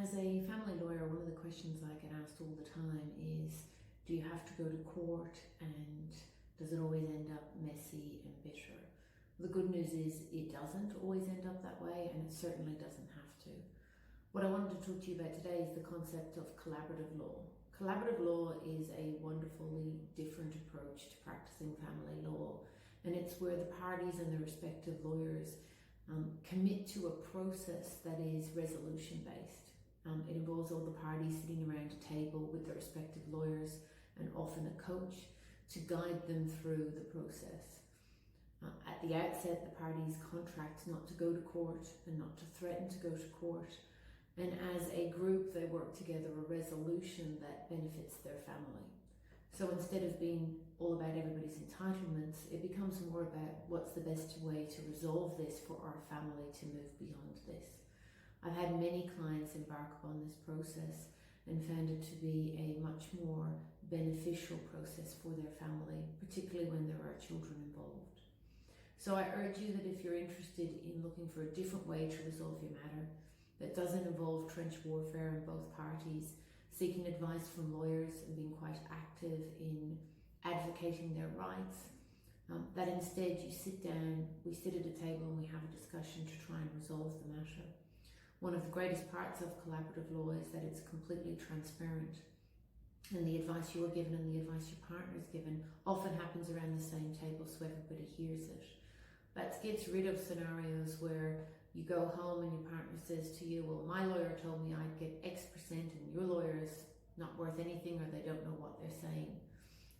As a family lawyer, one of the questions I get asked all the time is, do you have to go to court, and does it always end up messy and bitter? The good news is it doesn't always end up that way, and it certainly doesn't have to. What I wanted to talk to you about today is the concept of collaborative law. Collaborative law is a wonderfully different approach to practicing family law, and it's where the parties and their respective lawyers commit to a process that is resolution based. It involves all the parties sitting around a table with their respective lawyers and often a coach to guide them through the process. At the outset, the parties contract not to go to court and not to threaten to go to court. And as a group, they work together a resolution that benefits their family. So instead of being all about everybody's entitlements, it becomes more about what's the best way to resolve this for our family to move beyond this. I've had many clients embark upon this process and found it to be a much more beneficial process for their family, particularly when there are children involved. So I urge you that if you're interested in looking for a different way to resolve your matter that doesn't involve trench warfare in both parties, seeking advice from lawyers and being quite active in advocating their rights, that instead you sit down, we sit at a table and we have a discussion to try and resolve the matter. One of the greatest parts of collaborative law is that it's completely transparent, and the advice you're given and the advice your partner is given often happens around the same table so everybody hears it. That gets rid of scenarios where you go home and your partner says to you, well, my lawyer told me I'd get X% and your lawyer is not worth anything, or they don't know what they're saying.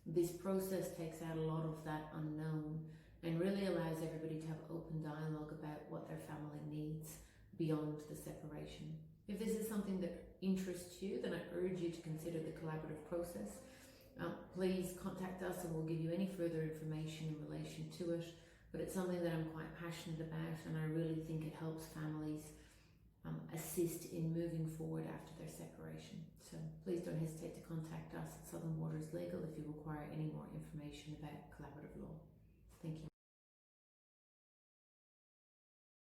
This process takes out a lot of that unknown and really allows everybody to have open dialogue about what their family needs beyond the separation. If this is something that interests you, then I urge you to consider the collaborative process. Please contact us and we'll give you any further information in relation to it. But it's something that I'm quite passionate about, and I really think it helps families assist in moving forward after their separation. So please don't hesitate to contact us at Southern Waters Legal if you require any more information about collaborative law. Thank you.